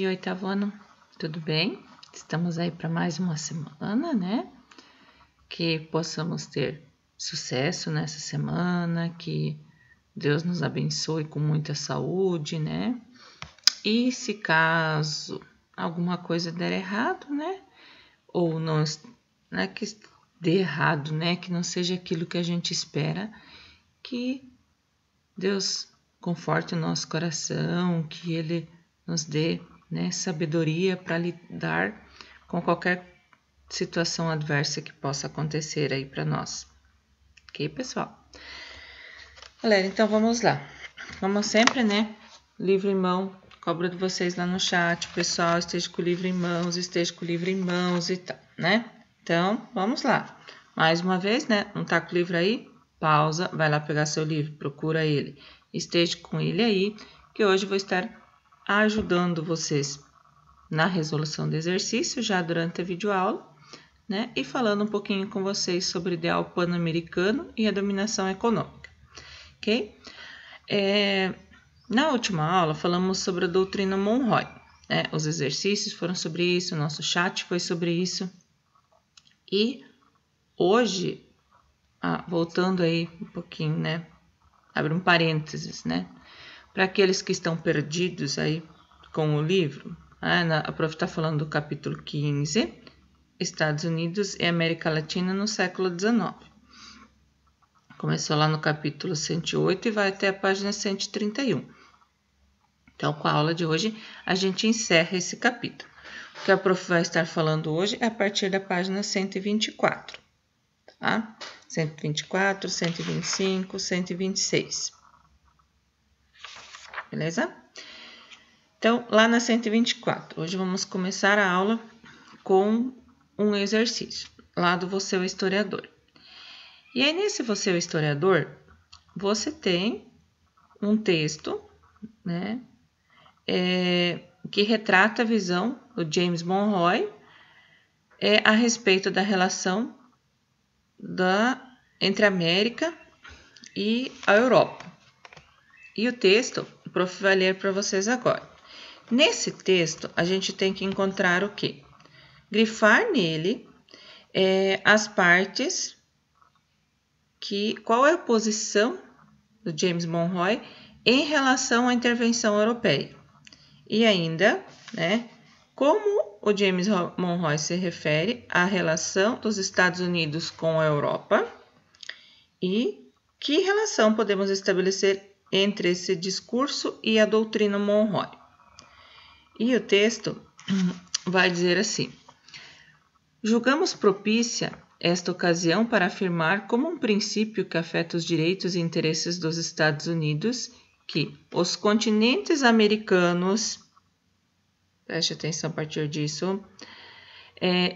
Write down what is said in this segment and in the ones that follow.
dia, oitavo ano, tudo bem? Estamos aí para mais uma semana, né? Que possamos ter sucesso nessa semana, que Deus nos abençoe com muita saúde, né? E se caso alguma coisa der errado, né? Ou não, né? Que dê errado, né? Que não seja aquilo que a gente espera, que Deus conforte o nosso coração, que Ele nos dê, né, sabedoria para lidar com qualquer situação adversa que possa acontecer aí para nós. Ok, pessoal? Galera, então vamos lá. Como sempre, né, livro em mão, cobro de vocês lá no chat, pessoal, esteja com o livro em mãos e tal, né? Então, vamos lá. Mais uma vez, né, não tá com o livro aí? Pausa, vai lá pegar seu livro, procura ele. Esteja com ele aí, que hoje eu vou estar ajudando vocês na resolução do exercício, já durante a videoaula, né? E falando um pouquinho com vocês sobre o ideal pan-americano e a dominação econômica, ok? Na última aula, falamos sobre a doutrina Monroe, né? Os exercícios foram sobre isso, o nosso chat foi sobre isso. E hoje, voltando aí um pouquinho, né? Abre um parênteses, né? Para aqueles que estão perdidos aí com o livro, a prof está falando do capítulo 15, Estados Unidos e América Latina no século XIX. Começou lá no capítulo 108 e vai até a página 131. Então, com a aula de hoje, a gente encerra esse capítulo. O que a prof vai estar falando hoje é a partir da página 124, tá? 124, 125, 126. Beleza? Então, lá na 124, hoje vamos começar a aula com um exercício, lá do Você é o Historiador. E aí, nesse Você é o Historiador, você tem um texto, né, que retrata a visão do James Monroe a respeito da relação entre a América e a Europa. E o texto, o prof vai ler para vocês agora. Nesse texto, a gente tem que encontrar o quê? Grifar nele as partes qual é a posição do James Monroe em relação à intervenção europeia. E ainda, né, como o James Monroe se refere à relação dos Estados Unidos com a Europa e que relação podemos estabelecer entre esse discurso e a doutrina Monroe. E o texto vai dizer assim: julgamos propícia esta ocasião para afirmar como um princípio que afeta os direitos e interesses dos Estados Unidos que os continentes americanos, preste atenção a partir disso,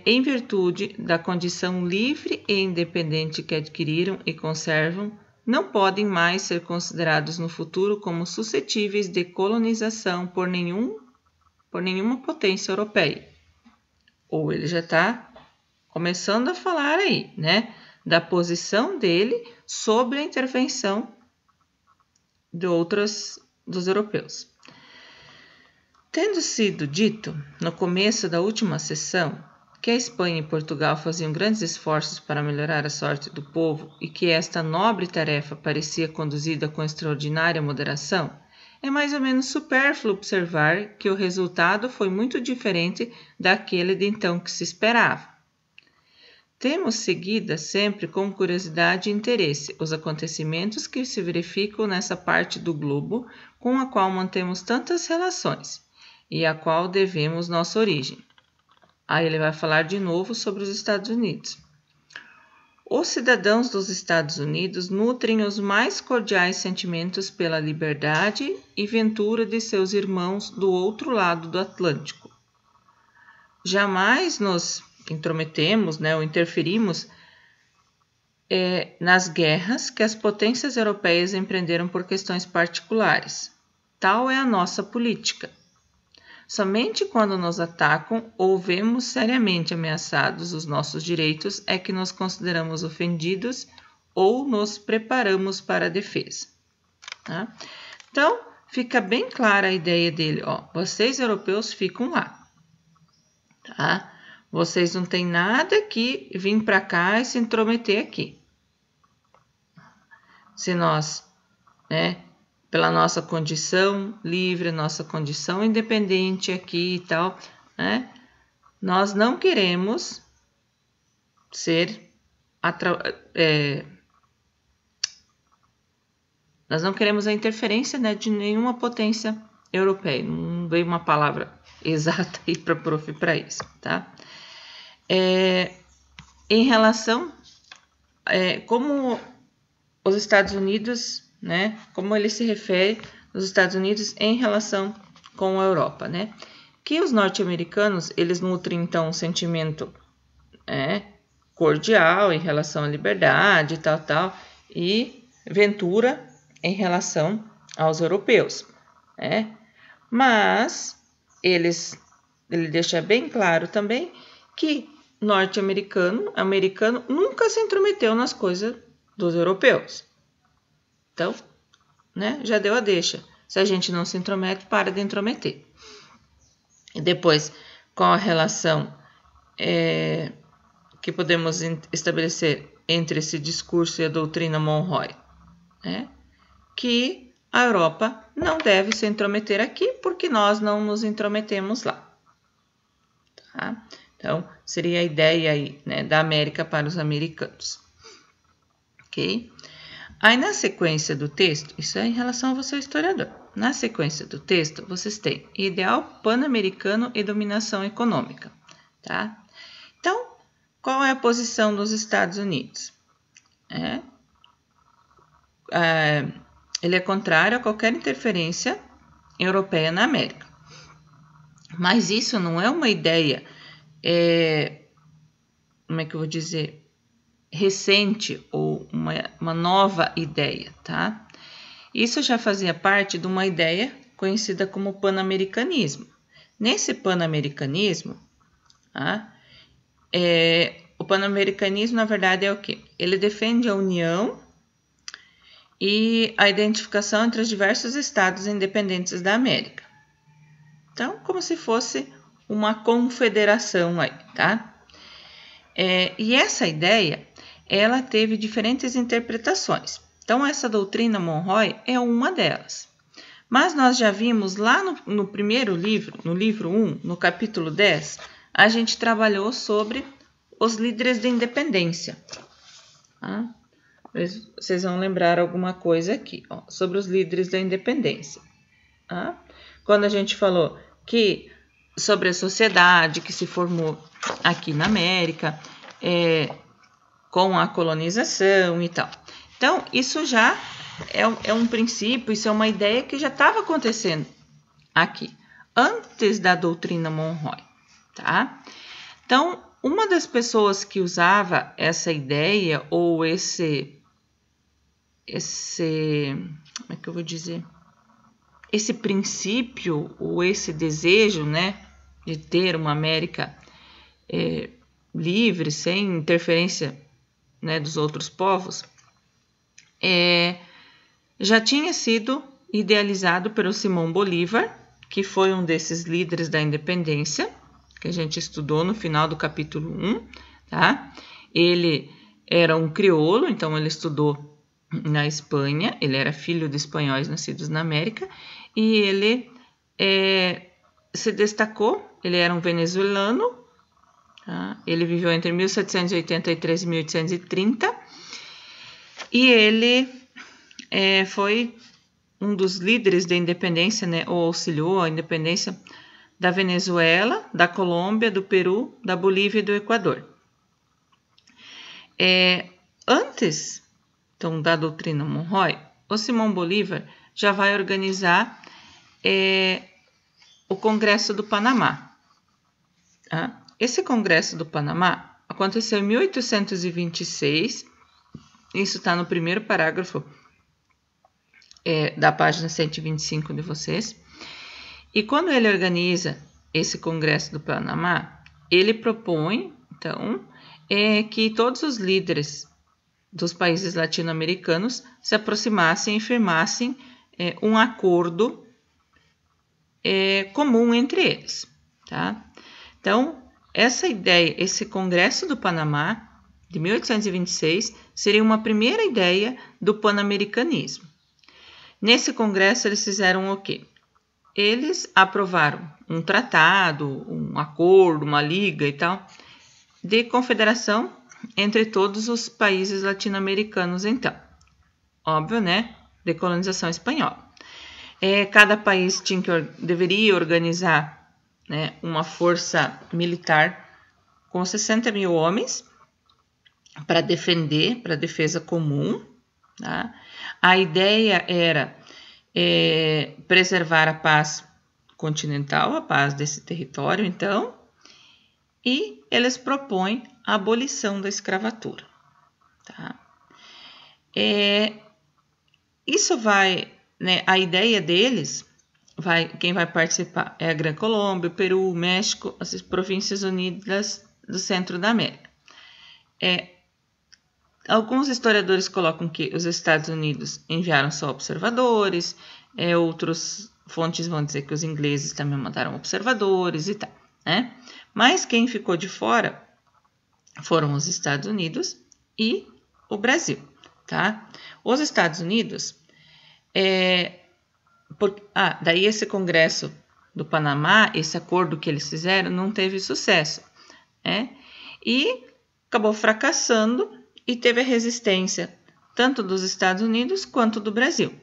em virtude da condição livre e independente que adquiriram e conservam, não podem mais ser considerados no futuro como suscetíveis de colonização por nenhuma potência europeia. Ou ele já está começando a falar aí, né, da posição dele sobre a intervenção dos europeus. Tendo sido dito, no começo da última sessão, que a Espanha e Portugal faziam grandes esforços para melhorar a sorte do povo e que esta nobre tarefa parecia conduzida com extraordinária moderação, é mais ou menos supérfluo observar que o resultado foi muito diferente daquele de então que se esperava. Temos seguida sempre com curiosidade e interesse os acontecimentos que se verificam nessa parte do globo com a qual mantemos tantas relações e a qual devemos nossa origem. Aí ele vai falar de novo sobre os Estados Unidos. Os cidadãos dos Estados Unidos nutrem os mais cordiais sentimentos pela liberdade e ventura de seus irmãos do outro lado do Atlântico. Jamais nos intrometemos, né, ou interferimos nas guerras que as potências europeias empreenderam por questões particulares. Tal é a nossa política. Somente quando nos atacam ou vemos seriamente ameaçados os nossos direitos é que nos consideramos ofendidos ou nos preparamos para a defesa. Tá? Então, fica bem clara a ideia dele, ó, vocês europeus ficam lá, tá? Vocês não têm nada que vir para cá e se intrometer aqui. Se nós, né, pela nossa condição livre, nossa condição independente aqui e tal, né, nós não queremos ser nós não queremos a interferência, né, de nenhuma potência europeia. Não veio uma palavra exata aí para prof para isso, tá? Em relação como os Estados Unidos, né, como ele se refere aos Estados Unidos em relação com a Europa, né? Que os norte-americanos, eles nutrem então um sentimento cordial em relação à liberdade, tal, e ventura em relação aos europeus, né? Mas ele deixa bem claro também que americano nunca se intrometeu nas coisas dos europeus. Então, né, já deu a deixa. Se a gente não se intromete, para de intrometer. E depois, qual a relação que podemos estabelecer entre esse discurso e a doutrina Monroe? Que a Europa não deve se intrometer aqui, porque nós não nos intrometemos lá. Tá? Então, seria a ideia aí, né, da América para os americanos. Ok? Aí, na sequência do texto, isso é em relação a você, historiador. Na sequência do texto, vocês têm ideal pan-americano e dominação econômica. Tá? Então, qual é a posição dos Estados Unidos? Ele é contrário a qualquer interferência europeia na América. Mas isso não é uma ideia, como é que eu vou dizer, recente ou uma nova ideia, tá? Isso já fazia parte de uma ideia conhecida como pan-americanismo. Nesse pan-americanismo, o pan-americanismo, na verdade, é o quê? Ele defende a união e a identificação entre os diversos estados independentes da América. Então, como se fosse uma confederação aí, tá? E essa ideia, ela teve diferentes interpretações. Então, essa doutrina Monroe é uma delas. Mas nós já vimos lá no primeiro livro, no livro 1, no capítulo 10, a gente trabalhou sobre os líderes da independência. Vocês vão lembrar alguma coisa aqui, ó, sobre os líderes da independência. Quando a gente falou que sobre a sociedade que se formou aqui na América, com a colonização e tal. Então, isso já é um princípio, isso é uma ideia que já estava acontecendo aqui, antes da doutrina Monroe, tá? Então, uma das pessoas que usava essa ideia ou esse como é que eu vou dizer? Esse princípio ou esse desejo, né, de ter uma América livre, sem interferência, né, dos outros povos, já tinha sido idealizado pelo Simão Bolívar, que foi um desses líderes da independência, que a gente estudou no final do capítulo 1, tá? Ele era um crioulo, então ele estudou na Espanha, ele era filho de espanhóis nascidos na América, e ele se destacou, ele era um venezuelano, tá? Ele viveu entre 1783 e 1830, e ele foi um dos líderes da independência, né, ou auxiliou a independência da Venezuela, da Colômbia, do Peru, da Bolívia e do Equador. Antes, então, da doutrina Monroe, o Simão Bolívar já vai organizar o Congresso do Panamá. Tá? Esse Congresso do Panamá aconteceu em 1826, isso está no primeiro parágrafo da página 125 de vocês. E quando ele organiza esse Congresso do Panamá, ele propõe, então, que todos os líderes dos países latino-americanos se aproximassem e firmassem um acordo comum entre eles, tá? Então, essa ideia, esse Congresso do Panamá, de 1826, seria uma primeira ideia do pan-americanismo. Nesse congresso, eles fizeram o quê? Eles aprovaram um tratado, um acordo, uma liga e tal, de confederação entre todos os países latino-americanos, então. Óbvio, né? De colonização espanhola. Cada país deveria organizar, né, uma força militar com 60 mil homens para defesa comum. Tá? A ideia era preservar a paz continental, a paz desse território, então, e eles propõem a abolição da escravatura. Tá? Isso vai, né, a ideia deles, quem vai participar é a Gran Colômbia, o Peru, o México, as províncias unidas do centro da América. Alguns historiadores colocam que os Estados Unidos enviaram só observadores, outras fontes vão dizer que os ingleses também mandaram observadores e tal, né? Mas quem ficou de fora foram os Estados Unidos e o Brasil, tá? Os Estados Unidos, daí esse Congresso do Panamá, esse acordo que eles fizeram, não teve sucesso, né? E acabou fracassando e teve a resistência tanto dos Estados Unidos quanto do Brasil.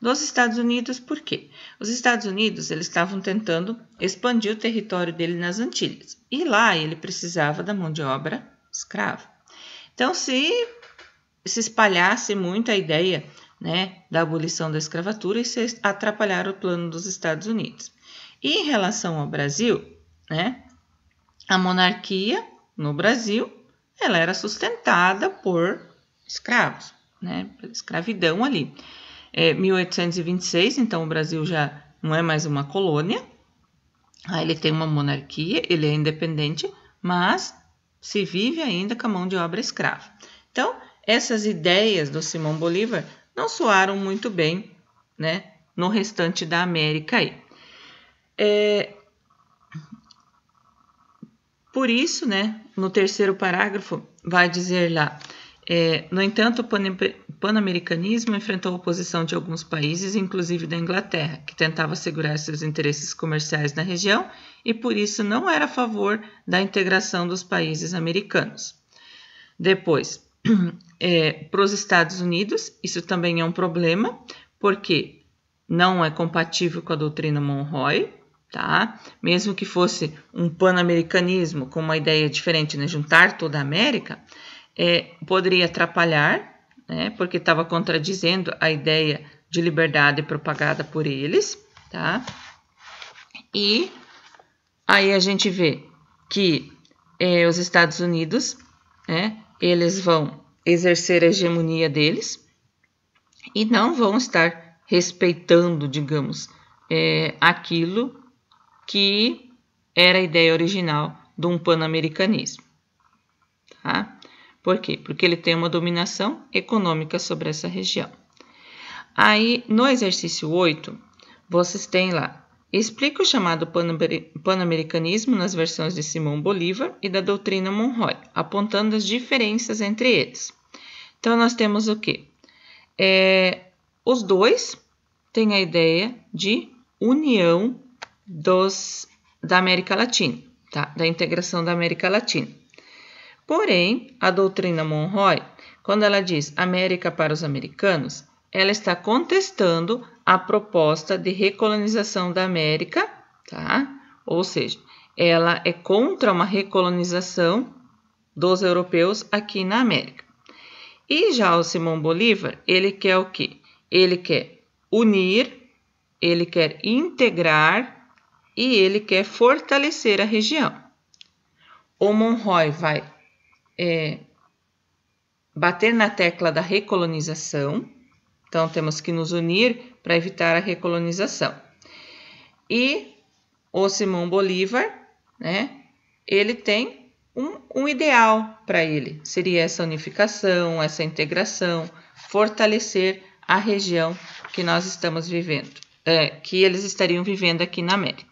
Dos Estados Unidos, por quê? Os Estados Unidos, eles estavam tentando expandir o território dele nas Antilhas. E lá ele precisava da mão de obra escrava. Então, se espalhasse muito a ideia, né, da abolição da escravatura, isso ia atrapalhar o plano dos Estados Unidos. E em relação ao Brasil, né, a monarquia no Brasil, ela era sustentada por escravos, né, escravidão ali. 1826, então o Brasil já não é mais uma colônia, ele tem uma monarquia, ele é independente, mas se vive ainda com a mão de obra escrava. Então, essas ideias do Simão Bolívar não soaram muito bem, né, no restante da América aí. Por isso, né, no terceiro parágrafo, vai dizer lá, no entanto, o pan-americanismo enfrentou a oposição de alguns países, inclusive da Inglaterra, que tentava assegurar seus interesses comerciais na região e, por isso, não era a favor da integração dos países americanos. Depois, para os Estados Unidos, isso também é um problema, porque não é compatível com a doutrina Monroe, tá? Mesmo que fosse um pan-americanismo com uma ideia diferente, né? Juntar toda a América, poderia atrapalhar, né? Porque estava contradizendo a ideia de liberdade propagada por eles, tá? E aí a gente vê que os Estados Unidos, né, eles vão exercer a hegemonia deles e não vão estar respeitando, digamos, aquilo que era a ideia original de um pan-americanismo. Tá? Por quê? Porque ele tem uma dominação econômica sobre essa região. Aí, no exercício 8, vocês têm lá, explica o chamado pan-americanismo nas versões de Simão Bolívar e da doutrina Monroe, apontando as diferenças entre eles. Então, nós temos o quê? Os dois têm a ideia de união da América Latina, tá? Da integração da América Latina. Porém, a doutrina Monroe, quando ela diz América para os americanos, ela está contestando a proposta de recolonização da América, tá? Ou seja, ela é contra uma recolonização dos europeus aqui na América. E já o Simão Bolívar, ele quer o quê? Ele quer unir, ele quer integrar e ele quer fortalecer a região. O Monroe vai bater na tecla da recolonização, então temos que nos unir para evitar a recolonização. E o Simão Bolívar, né, ele tem um ideal para ele, seria essa unificação, essa integração, fortalecer a região que nós estamos vivendo, que eles estariam vivendo aqui na América.